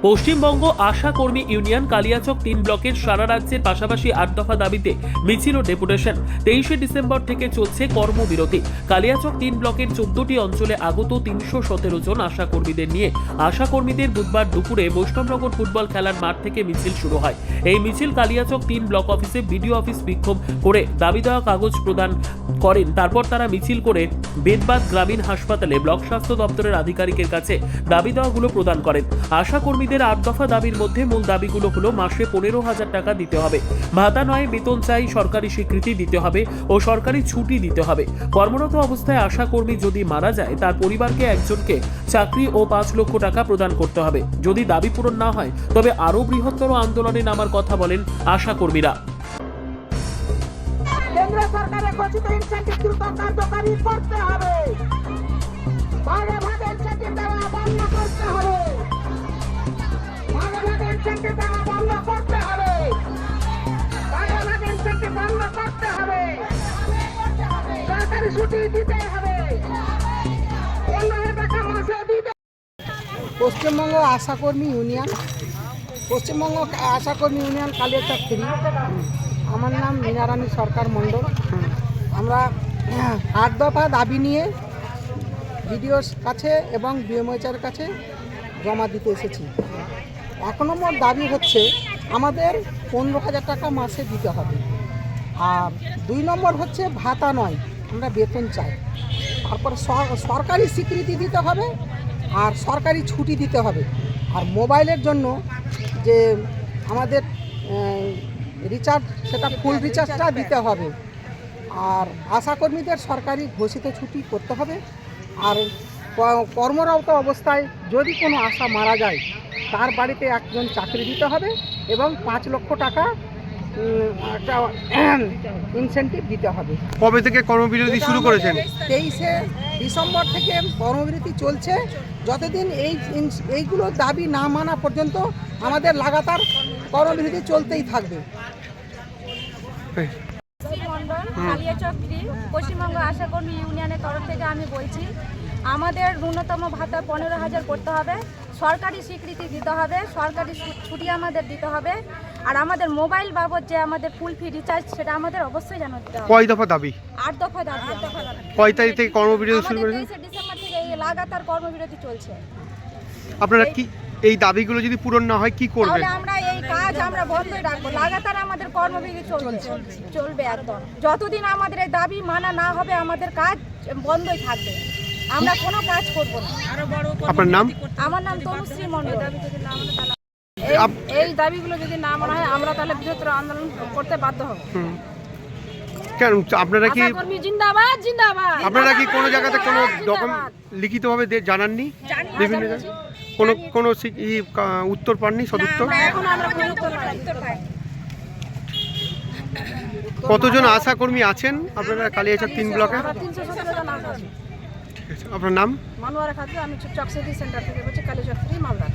পশ্চিমবঙ্গ আশা কর্মী ইউনিয়ন কালিয়াচক ৩ ব্লকের সারা রাজ্যের পাশাপাশি ৮ দফা দাবিতে মিছিল ও ডেপুটেশন। ২৩শে ডিসেম্বর থেকে চলছে কর্মবিরতি। কালিয়াচক ৩ ব্লকের ১৪টি অঞ্চলে আগত ৩১৭ জন আশা কর্মীদের নিয়ে আশা কর্মীদের বুধবার দুপুরে বৈষ্ণবনগর ফুটবল খেলার মাঠ থেকে মিছিল শুরু হয়। এই মিছিল কালিয়াচক ৩ ব্লক অফিসে বিডিও অফিস বিক্ষোভ করে দাবি দেওয়া কাগজ প্রদান করেন। তারপর তারা মিছিল করে বেদবাদ গ্রামীণ হাসপাতালে ব্লক স্বাস্থ্য দপ্তরের আধিকারিকের কাছে দাবি দেওয়াগুলো প্রদান করেন। আশা কর্মীদের ৮ দফা দাবির মধ্যে মূল দাবিগুলো হলো মাসে ১৫,০০০ টাকা দিতে হবে, ভাতা নয় বেতন চাই, সরকারি স্বীকৃতি দিতে হবে ও সরকারি ছুটি দিতে হবে। কর্মরত অবস্থায় আশা কর্মী যদি মারা যায় তার পরিবারকে একজনকে চাকরি ও ৫ লক্ষ টাকা প্রদান করতে হবে। যদি দাবি পূরণ না হয় তবে আরও বৃহত্তর আন্দোলনে নামার কথা বলেন আশা কর্মীরা। কেন্দ্র সরকারের ঘোষিত ইনসেন্টিভ দ্রুত কার্যকারী করতে হবে। ভাগে ভাগে ইনসেন্টিভ দেওয়া বন্ধ করতে হবে। ভাগে ভাগে ইনসেন্টিভ দেওয়া বন্ধ করতে হবে। ভাগে ভাগে ইনসেন্টিভ বন্ধ করতে হবে। সরকারি ছুটি দিতে হবে। 15,000 টাকা মাসে দিতে। পশ্চিমবঙ্গ আশাকর্মী ইউনিয়ন, পশ্চিমবঙ্গ আশাকর্মী ইউনিয়ন কালিয়াচক 3। আমার নাম মীনারানী সরকার মণ্ডল। আমরা ৮ দফা দাবি নিয়ে বিডিওর কাছে এবং বিএমওএইচের কাছে জমা দিতে এসেছি। ১ নম্বর দাবি হচ্ছে আমাদের 15,000 টাকা মাসে দিতে হবে। আর ২ নম্বর হচ্ছে ভাতা নয়, আমরা বেতন চাই। তারপর সরকারি স্বীকৃতি দিতে হবে আর সরকারি ছুটি দিতে হবে। আর মোবাইলের জন্য যে আমাদের রিচার্জ, সেটা ফুল রিচার্জটা দিতে হবে। আর আশাকর্মীদের সরকারি ঘোষিত ছুটি করতে হবে। আর কর্মরত অবস্থায় যদি কোনো আশা মারা যায় তার বাড়িতে একজন চাকরি দিতে হবে এবং ৫ লক্ষ টাকা একটা ইনসেন্টিভ দিতে হবে। কবে থেকে কর্মবিরতি শুরু করেছেন? 23শে ডিসেম্বর থেকে কর্মবিরতি চলছে। যতদিন এইগুলো দাবি না মানা পর্যন্ত আমাদের লাগাতার কর্মবিরতি চলতেই থাকবে। কালিয়াচক 3 পশ্চিমবঙ্গ আশা কর্মী ইউনিয়নের তরফ থেকে আমি বলছি, আমাদের ন্যূনতম ভাতা 15,000 করতে হবে, সরকারি স্বীকৃতি দিতে হবে, সরকারি ছুটি আমাদের দিতে হবে। আর আমাদের মোবাইল বাবদ যে আমাদের ফুল ফি রিচার্জ, সেটা আমাদের অবশ্যই জানা দিতে হবে। কয় দফা দাবি? ৮ দফা দাবি। কয় তারিখ থেকে কর্মবিরতি শুরু করেছেন? 23শে ডিসেম্বর থেকে এই লাগাতার কর্মবিরতি চলছে। আপনারা কি এই দাবিগুলো যদি পূরণ না হয় কি করবেন? তাহলে আমরা এই কাজ আমরা বন্ধই রাখবো। লাগাতার আমাদের কর্মবিরতি চলবে একদম। যতদিন আমাদের এই দাবি মানা না হবে আমাদের কাজ বন্ধই থাকবে। আমরা কোনো কাজ করব না। আপনার নাম? আমার নাম তনুশ্রী মণ্ডল। এই দাবিগুলো যদি না মানা হয় আমরা তাহলে বৃহত্তর আন্দোলন করতে বাধ্য হব। কেন আপনারা কি কর্মী জিন্দাবাদ জিন্দাবাদ। আপনারা কি কোনো জায়গাতে কোনো ডকুমেন্ট লিখিতভাবে জানাননি? বিভিন্ন কোনো উত্তর পাননি? সদুত্তর? এখন আমরা কোনো উত্তর পাই। কতজন আশা কর্মী আছেন আপনারা কালিয়াচক 3 ব্লকে? 317 জন আছি। ঠিক আছে, আপনার নাম? মানুয়ারা খাতুন, আমি চকসিটি সেন্টার থেকে বলছি, কালিয়াচক 3 মালদা।